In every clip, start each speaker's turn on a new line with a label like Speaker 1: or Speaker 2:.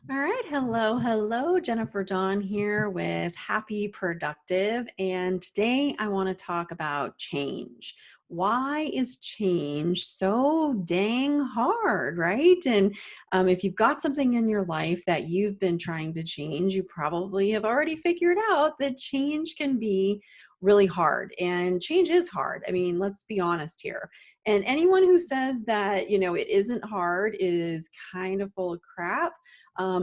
Speaker 1: All right. Hello. Jennifer Dawn here with Happy Productive. And today I want to talk about change. Why is change so dang hard, right? And if you've got something in your life that you've been trying to change, you probably have already figured out that change can be really hard. And change is hard. I mean, let's be honest here. And anyone who says that, it isn't hard is kind of full of crap,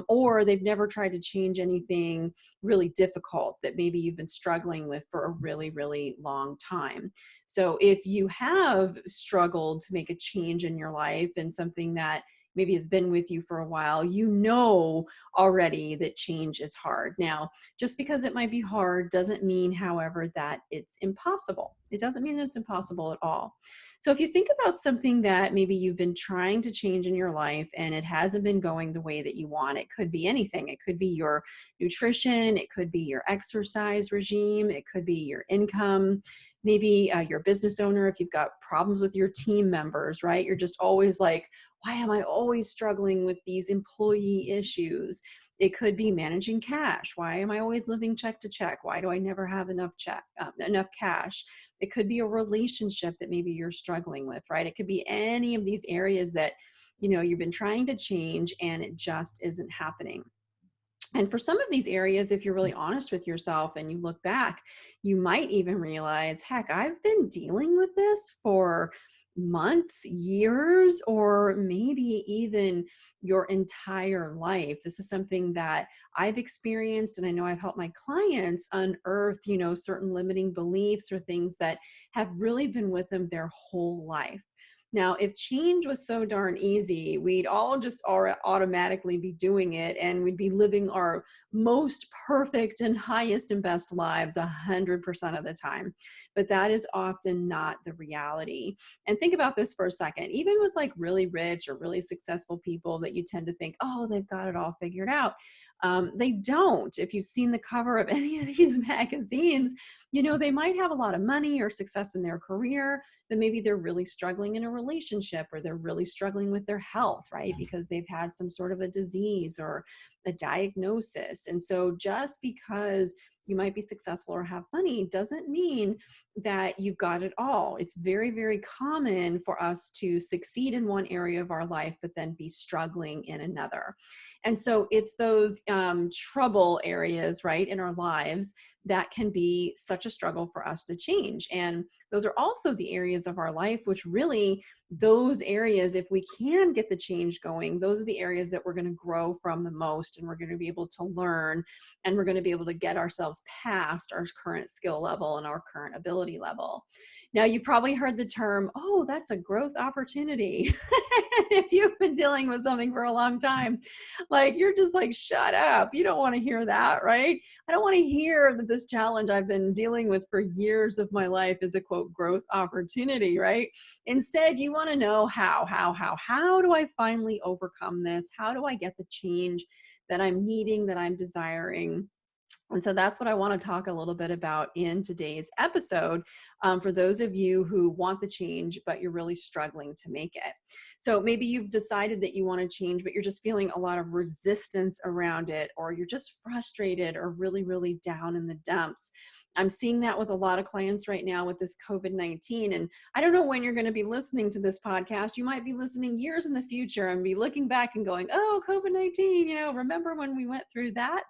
Speaker 1: or they've never tried to change anything really difficult that maybe you've been struggling with for a really, really long time. So if you have struggled to make a change in your life and something that maybe has been with you for a while, you know already that change is hard. Now, just because it might be hard doesn't mean, however, that it's impossible. It doesn't mean it's impossible at all. So if you think about something that maybe you've been trying to change in your life and it hasn't been going the way that you want, it could be anything. It could be your nutrition, it could be your exercise regime, it could be your income, maybe you're a business owner. If you've got problems with your team members, right? You're just always like, why am I always struggling with these employee issues? It could be managing cash. Why am I always living check to check? Why do I never have enough cash? It could be a relationship that maybe you're struggling with, right? It could be any of these areas that, you've been trying to change and it just isn't happening. And for some of these areas, if you're really honest with yourself and you look back, you might even realize, heck, I've been dealing with this for months, years, or maybe even your entire life. This is something that I've experienced, and I know I've helped my clients unearth, certain limiting beliefs or things that have really been with them their whole life. Now, if change was so darn easy, we'd all just automatically be doing it, and we'd be living our most perfect and highest and best lives 100% of the time. But that is often not the reality. And think about this for a second. Even with like really rich or really successful people that you tend to think, oh, they've got it all figured out. They don't. If you've seen the cover of any of these magazines, they might have a lot of money or success in their career, then maybe they're really struggling in a relationship, or they're really struggling with their health, right? Because they've had some sort of a disease or a diagnosis. And so just because you might be successful or have money doesn't mean that you've got it all. It's very, very common for us to succeed in one area of our life, but then be struggling in another. And so it's those trouble areas, right, in our lives that can be such a struggle for us to change. And those are also the areas of our life which really, those areas, if we can get the change going, those are the areas that we're going to grow from the most, and we're going to be able to learn, and we're going to be able to get ourselves past our current skill level and our current ability level. Now, you probably heard the term, oh, that's a growth opportunity. If you've been dealing with something for a long time, like you're just like, shut up. You don't want to hear that, right? I don't want to hear that this challenge I've been dealing with for years of my life is a quote growth opportunity, right? Instead, you want to know how do I finally overcome this? How do I get the change that I'm needing, that I'm desiring? And so that's what I want to talk a little bit about in today's episode, for those of you who want the change, but you're really struggling to make it. So maybe you've decided that you want to change, but you're just feeling a lot of resistance around it, or you're just frustrated or really, really down in the dumps. I'm seeing that with a lot of clients right now with this COVID-19. And I don't know when you're going to be listening to this podcast. You might be listening years in the future and be looking back and going, oh, COVID-19, remember when we went through that?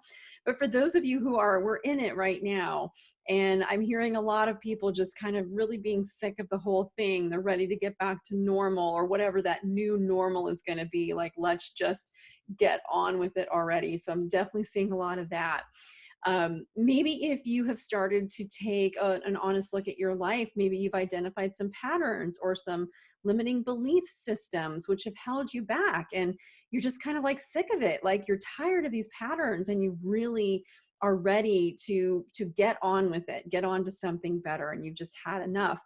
Speaker 1: But for those of you who we're in it right now, and I'm hearing a lot of people just kind of really being sick of the whole thing. They're ready to get back to normal, or whatever that new normal is going to be. Like, let's just get on with it already. So I'm definitely seeing a lot of that. Maybe if you have started to take an honest look at your life, maybe you've identified some patterns or some limiting belief systems which have held you back, and you're just kind of like sick of it. Like, you're tired of these patterns and you really are ready to get on with it, get on to something better, and you've just had enough.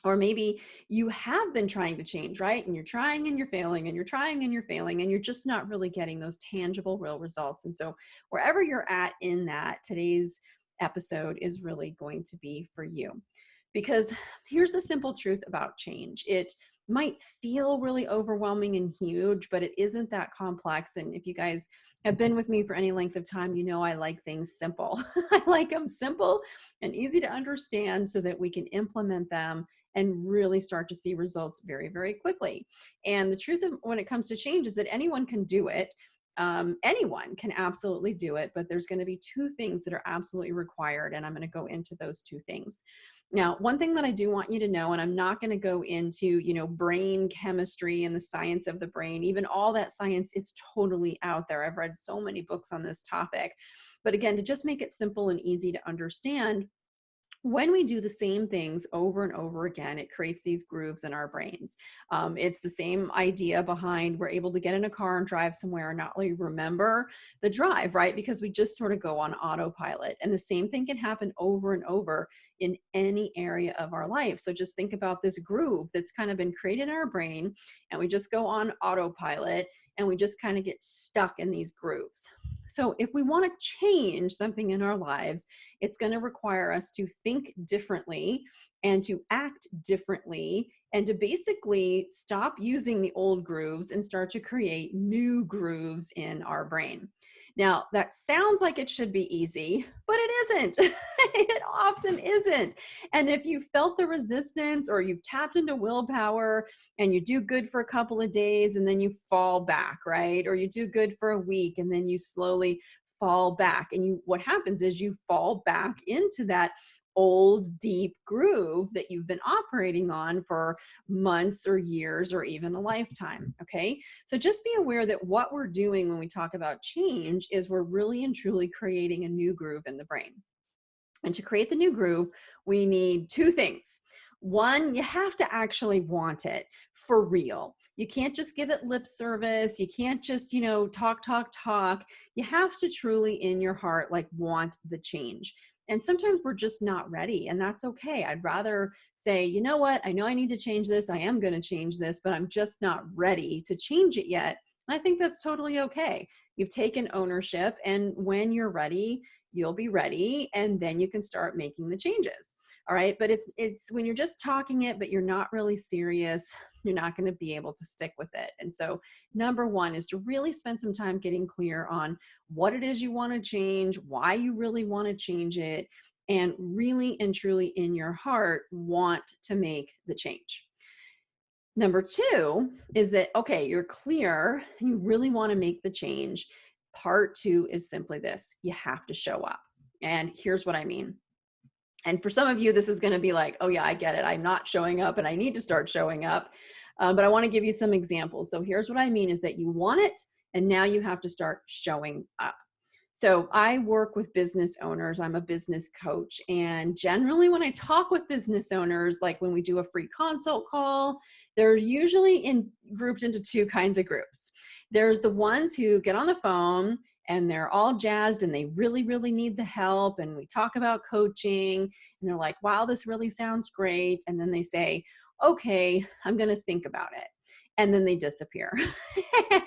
Speaker 1: Or maybe you have been trying to change, right? And you're trying and you're failing, and you're trying and you're failing, and you're just not really getting those tangible, real results. And so wherever you're at in that, today's episode is really going to be for you. Because here's the simple truth about change. It might feel really overwhelming and huge, but it isn't that complex. And if you guys have been with me for any length of time, you know I like things simple. I like them simple and easy to understand so that we can implement them and really start to see results very, very quickly. And the truth of when it comes to change is that anyone can do it. Anyone can absolutely do it, but there's going to be two things that are absolutely required. And I'm going to go into those two things. Now, one thing that I do want you to know, and I'm not going to go into, brain chemistry and the science of the brain, even all that science, it's totally out there. I've read so many books on this topic. But again, to just make it simple and easy to understand, when we do the same things over and over again, it creates these grooves in our brains. It's the same idea behind we're able to get in a car and drive somewhere and not really remember the drive, right? Because we just sort of go on autopilot. And the same thing can happen over and over in any area of our life. So just think about this groove that's kind of been created in our brain, and we just go on autopilot and we just kind of get stuck in these grooves. So if we want to change something in our lives, it's going to require us to think differently and to act differently and to basically stop using the old grooves and start to create new grooves in our brain. Now, that sounds like it should be easy, but it isn't. It often isn't. And if you felt the resistance or you've tapped into willpower and you do good for a couple of days and then you fall back, right? Or you do good for a week and then you slowly fall back. And what happens is you fall back into that old deep groove that you've been operating on for months or years or even a lifetime. Okay. So just be aware that what we're doing when we talk about change is we're really and truly creating a new groove in the brain. And to create the new groove, we need two things. One, you have to actually want it for real. You can't just give it lip service. You can't just, talk. You have to truly in your heart, want the change. And sometimes we're just not ready, and that's okay. I'd rather say, you know what? I know I need to change this. I am going to change this, but I'm just not ready to change it yet. And I think that's totally okay. You've taken ownership, and when you're ready, you'll be ready, and then you can start making the changes. All right. But it's when you're just talking it, but you're not really serious, you're not going to be able to stick with it. And so number one is to really spend some time getting clear on what it is you want to change, why you really want to change it, and really and truly in your heart want to make the change. Number two is that, okay, you're clear, you really want to make the change. Part two is simply this: you have to show up. And here's what I mean. And for some of you, this is going to be like, oh yeah, I get it. I'm not showing up and I need to start showing up. But I want to give you some examples. So here's what I mean is that you want it, and now you have to start showing up. So I work with business owners. I'm a business coach. And generally when I talk with business owners, like when we do a free consult call, they're usually grouped into two kinds of groups. There's the ones who get on the phone and they're all jazzed and they really, really need the help. And we talk about coaching and they're like, wow, this really sounds great. And then they say, okay, I'm going to think about it. And then they disappear.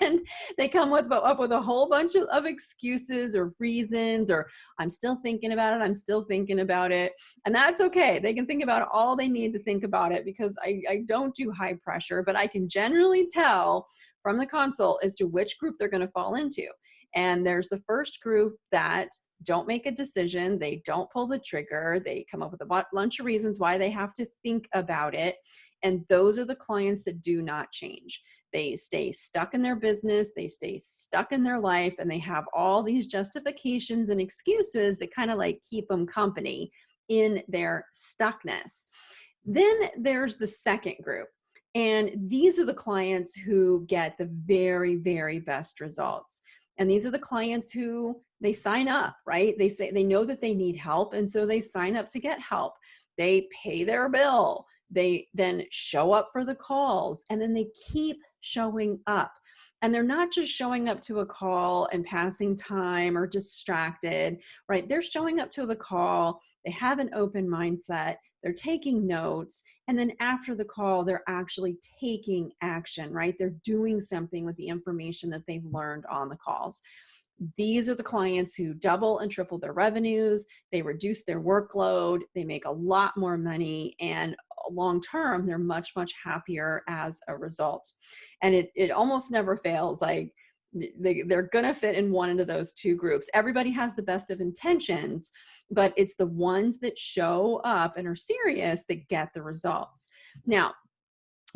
Speaker 1: And they come up with a whole bunch of excuses or reasons, or I'm still thinking about it. I'm still thinking about it. And that's okay. They can think about all they need to think about it, because I don't do high pressure, but I can generally tell from the consult as to which group they're going to fall into. And there's the first group that don't make a decision. They don't pull the trigger. They come up with a bunch of reasons why they have to think about it. And those are the clients that do not change. They stay stuck in their business, they stay stuck in their life, and they have all these justifications and excuses that kind of like keep them company in their stuckness. Then there's the second group. And these are the clients who get the very, very best results. And these are the clients who they sign up, right? They say they know that they need help, and so they sign up to get help. They pay their bill. They then show up for the calls, and then they keep showing up. And they're not just showing up to a call and passing time or distracted, right? They're showing up to the call. They have an open mindset. They're taking notes. And then after the call, they're actually taking action, right? They're doing something with the information that they've learned on the calls. these are the clients who double and triple their revenues, they reduce their workload, they make a lot more money, and long term, they're much, much happier as a result. And it almost never fails. Like they're going to fit in one into those two groups. Everybody has the best of intentions, but it's the ones that show up and are serious that get the results. Now,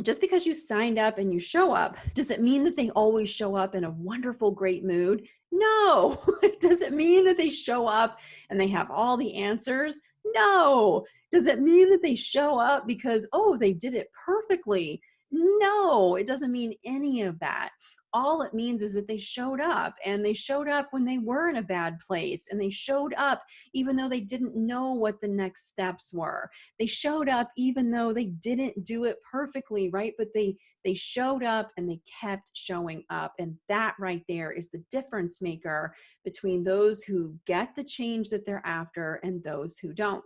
Speaker 1: just because you signed up and you show up, does it mean that they always show up in a wonderful, great mood? No. Does it mean that they show up and they have all the answers? No. Does it mean that they show up because, oh, they did it perfectly? No, it doesn't mean any of that. All it means is that they showed up, and they showed up when they were in a bad place, and they showed up even though they didn't know what the next steps were. They showed up even though they didn't do it perfectly, right? But they showed up and they kept showing up. And that right there is the difference maker between those who get the change that they're after and those who don't.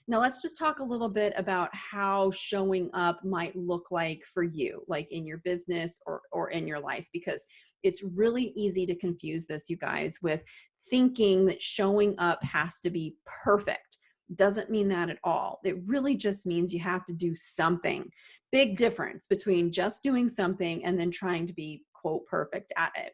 Speaker 1: Now let's just talk a little bit about how showing up might look like for you, like in your business or in your life, because it's really easy to confuse this, you guys, with thinking that showing up has to be perfect. Doesn't mean that at all. It really just means you have to do something. Big difference between just doing something and then trying to be, quote, perfect at it.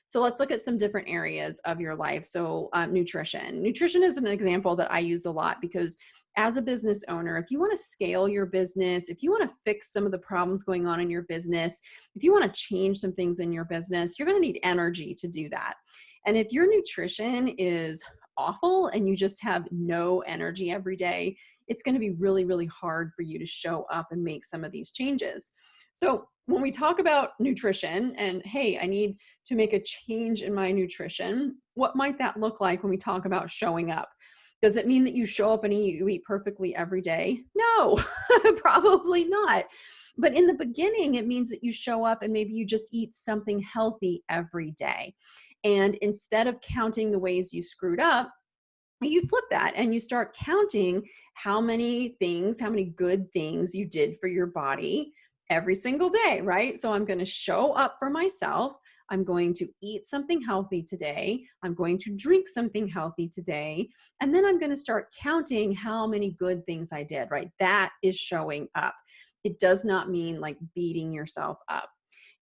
Speaker 1: So let's look at some different areas of your life. So nutrition. Nutrition is an example that I use a lot because as a business owner, if you want to scale your business, if you want to fix some of the problems going on in your business, if you want to change some things in your business, you're going to need energy to do that. And if your nutrition is awful and you just have no energy every day, it's going to be really, really hard for you to show up and make some of these changes. So when we talk about nutrition and, hey, I need to make a change in my nutrition, what might that look like when we talk about showing up? Does it mean that you show up and you eat perfectly every day? No, probably not. But in the beginning, it means that you show up and maybe you just eat something healthy every day. And instead of counting the ways you screwed up, you flip that and you start counting how many things, how many good things you did for your body every single day, right? So I'm going to show up for myself. I'm going to eat something healthy today. I'm going to drink something healthy today. And then I'm going to start counting how many good things I did, right? That is showing up. It does not mean like beating yourself up.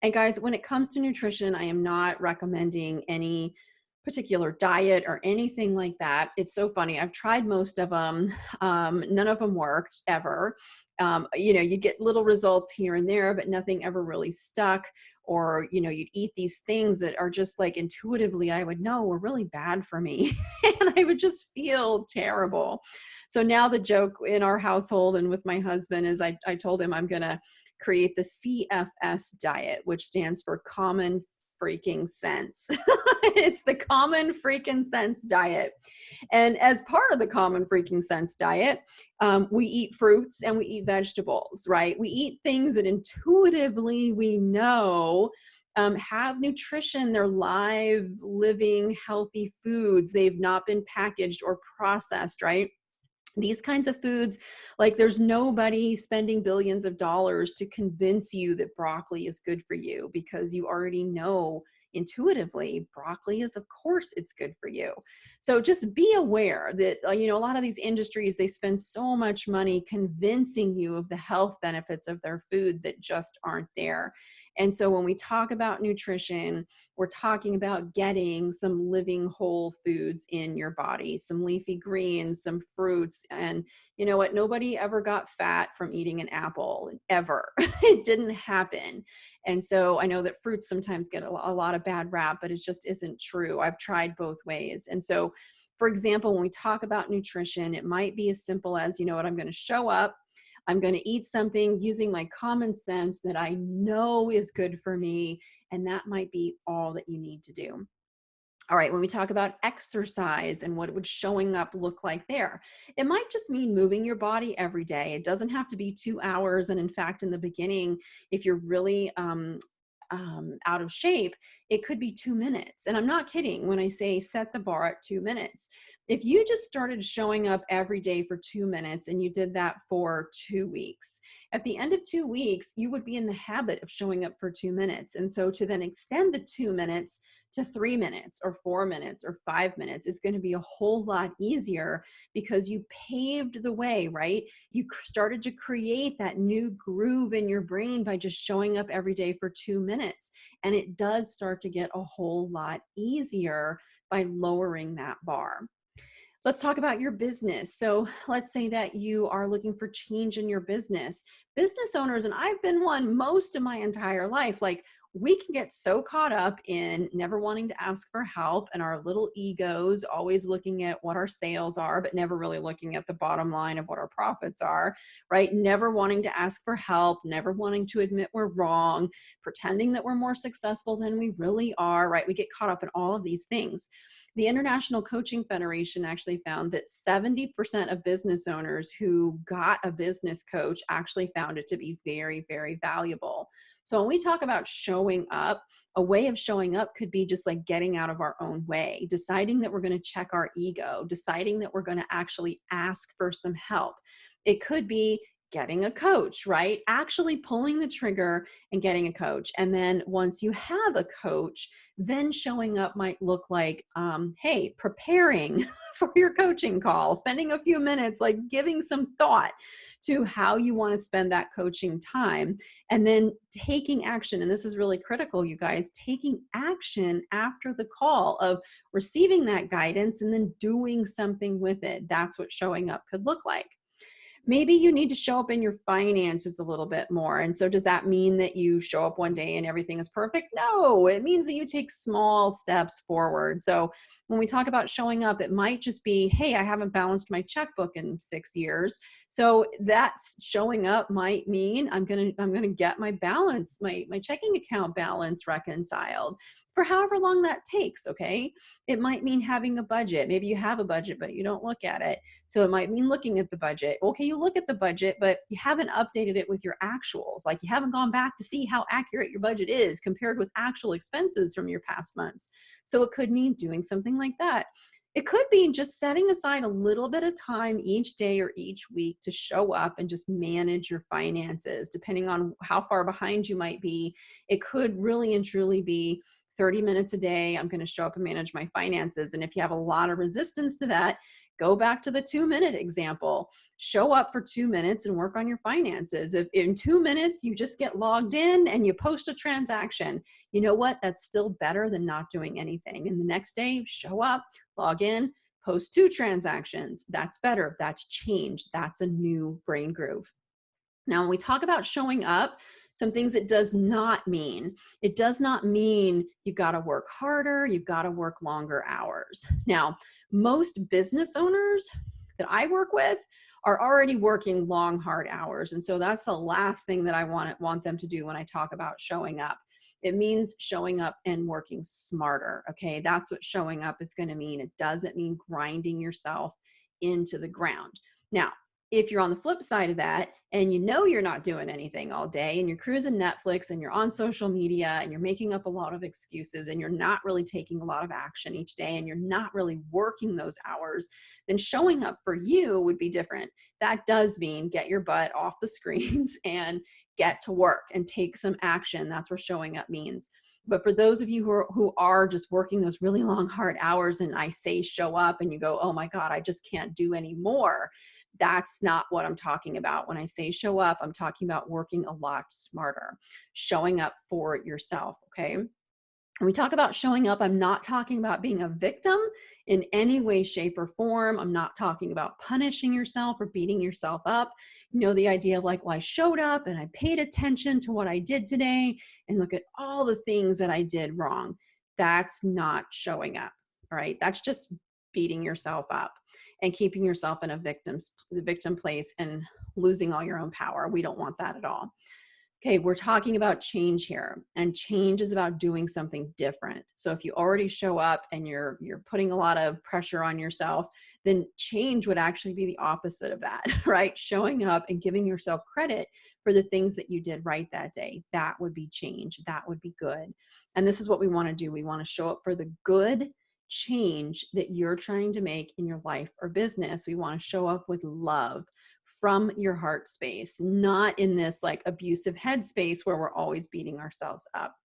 Speaker 1: And guys, when it comes to nutrition, I am not recommending any particular diet or anything like that. It's so funny. I've tried most of them. None of them worked ever. You get little results here and there, but nothing ever really stuck. Or, you'd eat these things that are just like intuitively, I would know were really bad for me. And I would just feel terrible. So now the joke in our household and with my husband is I told him I'm going to create the Cfs diet, which stands for common freaking sense. It's the common freaking sense diet. And as part of the common freaking sense diet, we eat fruits and we eat vegetables, right? We eat things that intuitively we know have nutrition. They're live, living, healthy foods. They've not been packaged or processed, right? These kinds of foods, like there's nobody spending billions of dollars to convince you that broccoli is good for you because you already know intuitively broccoli is, of course, it's good for you. So just be aware that, a lot of these industries, they spend so much money convincing you of the health benefits of their food that just aren't there. And so when we talk about nutrition, we're talking about getting some living whole foods in your body, some leafy greens, some fruits. And you know what? Nobody ever got fat from eating an apple, ever. It didn't happen. And so I know that fruits sometimes get a lot of bad rap, but it just isn't true. I've tried both ways. And so, for example, when we talk about nutrition, it might be as simple as, I'm going to show up. I'm going to eat something using my common sense that I know is good for me. And that might be all that you need to do. All right, when we talk about exercise and what would showing up look like there, it might just mean moving your body every day. It doesn't have to be 2 hours. And in fact, in the beginning, if you're really out of shape, it could be 2 minutes. And I'm not kidding when I say set the bar at 2 minutes. If you just started showing up every day for 2 minutes and you did that for 2 weeks, At the end of 2 weeks, you would be in the habit of showing up for 2 minutes. And so to then extend the 2 minutes to 3 minutes or 4 minutes or 5 minutes is going to be a whole lot easier because you paved the way, right? You started to create that new groove in your brain by just showing up every day for 2 minutes. And it does start to get a whole lot easier by lowering that bar. Let's talk about your business. So let's say that you are looking for change in your business. Business owners, and I've been one most of my entire life, like we can get so caught up in never wanting to ask for help and our little egos, always looking at what our sales are, but never really looking at the bottom line of what our profits are, right? Never wanting to ask for help, never wanting to admit we're wrong, pretending that we're more successful than we really are, right? We get caught up in all of these things. The International Coaching Federation actually found that 70% of business owners who got a business coach actually found it to be very, very valuable. So when we talk about showing up, a way of showing up could be just like getting out of our own way, deciding that we're going to check our ego, deciding that we're going to actually ask for some help. It could be getting a coach, right? Actually pulling the trigger and getting a coach. And then once you have a coach, then showing up might look like, hey, preparing for your coaching call, spending a few minutes, like giving some thought to how you want to spend that coaching time, and then taking action. And this is really critical, you guys, taking action after the call of receiving that guidance and then doing something with it. That's what showing up could look like. Maybe you need to show up in your finances a little bit more. And so does that mean that you show up one day and everything is perfect? No, it means that you take small steps forward. So when we talk about showing up, it might just be, hey, I haven't balanced my checkbook in 6 years. So that's showing up might mean I'm gonna get my balance, my checking account balance reconciled for however long that takes. Okay. It might mean having a budget. Maybe you have a budget, but you don't look at it. So it might mean looking at the budget. Okay, you look at the budget, but you haven't updated it with your actuals. Like you haven't gone back to see how accurate your budget is compared with actual expenses from your past months. So it could mean doing something like that. It could be just setting aside a little bit of time each day or each week to show up and just manage your finances, depending on how far behind you might be. It could really and truly be 30 minutes a day. I'm going to show up and manage my finances. And if you have a lot of resistance to that, go back to the 2-minute example. Show up for 2 minutes and work on your finances. If in 2 minutes you just get logged in and you post a transaction, you know what? That's still better than not doing anything. And the next day, show up, log in, post 2 transactions. That's better. That's change. That's a new brain groove. Now, when we talk about showing up, some things it does not mean. It does not mean you got to work harder, you've got to work longer hours. Now, most business owners that I work with are already working long, hard hours. And so that's the last thing that I want them to do when I talk about showing up. It means showing up and working smarter. Okay, that's what showing up is going to mean. It doesn't mean grinding yourself into the ground. Now, if you're on the flip side of that and you know you're not doing anything all day and you're cruising Netflix and you're on social media and you're making up a lot of excuses and you're not really taking a lot of action each day and you're not really working those hours, then showing up for you would be different. That does mean get your butt off the screens and get to work and take some action. That's what showing up means. But for those of you who are just working those really long, hard hours and I say show up and you go, oh my God, I just can't do any more. That's not what I'm talking about. When I say show up, I'm talking about working a lot smarter, showing up for yourself, okay? When we talk about showing up, I'm not talking about being a victim in any way, shape, or form. I'm not talking about punishing yourself or beating yourself up. You know, the idea of like, well, I showed up and I paid attention to what I did today and look at all the things that I did wrong. That's not showing up, all right? That's just beating yourself up and keeping yourself in the victim place and losing all your own power. We don't want that at all. Okay, we're talking about change here, and change is about doing something different. So if you already show up and you're putting a lot of pressure on yourself, then change would actually be the opposite of that, right? Showing up and giving yourself credit for the things that you did right that day. That would be change. That would be good. And this is what we want to do. We want to show up for the good change that you're trying to make in your life or business. We want to show up with love from your heart space, not in this like abusive head space where we're always beating ourselves up.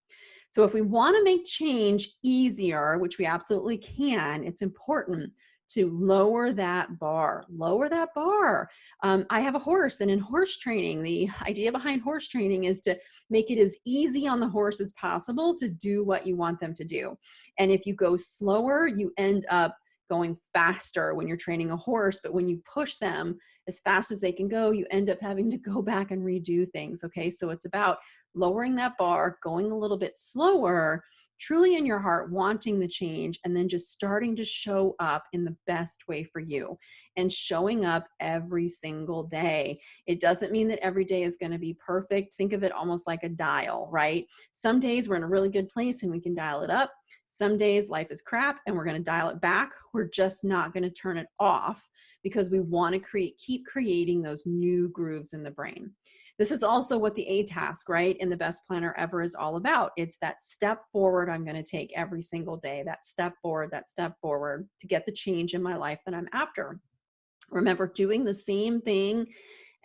Speaker 1: So if we want to make change easier, which we absolutely can, it's important to lower that bar. Lower that bar. I have a horse, and in horse training, the idea behind horse training is to make it as easy on the horse as possible to do what you want them to do. And if you go slower, you end up going faster when you're training a horse, but when you push them as fast as they can go, you end up having to go back and redo things. Okay, so it's about lowering that bar, going a little bit slower, truly in your heart, wanting the change, and then just starting to show up in the best way for you and showing up every single day. It doesn't mean that every day is going to be perfect. Think of it almost like a dial, right? Some days we're in a really good place and we can dial it up. Some days life is crap and we're going to dial it back. We're just not going to turn it off because we want to keep creating those new grooves in the brain. This is also what the A task, right, in the Best Planner Ever is all about. It's that step forward I'm going to take every single day, that step forward to get the change in my life that I'm after. Remember, doing the same thing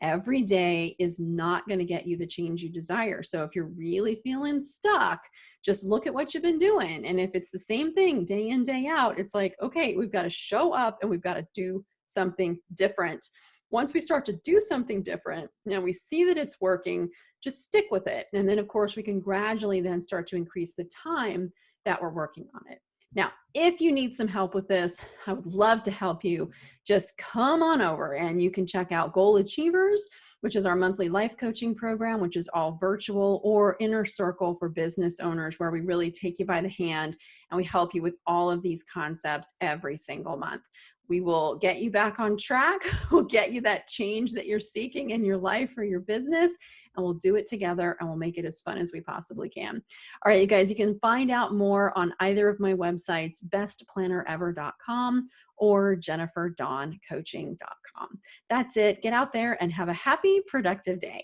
Speaker 1: every day is not going to get you the change you desire. So if you're really feeling stuck, just look at what you've been doing. And if it's the same thing day in, day out, it's like, okay, we've got to show up and we've got to do something different. Once we start to do something different, we see that it's working, just stick with it. And then of course we can gradually then start to increase the time that we're working on it. Now, if you need some help with this, I would love to help you. Just come on over and you can check out Goal Achievers, which is our monthly life coaching program, which is all virtual, or Inner Circle for business owners, where we really take you by the hand and we help you with all of these concepts every single month. We will get you back on track. We'll get you that change that you're seeking in your life or your business, and we'll do it together and we'll make it as fun as we possibly can. All right, you guys, you can find out more on either of my websites, bestplannerever.com or jenniferdawncoaching.com. That's it. Get out there and have a happy, productive day.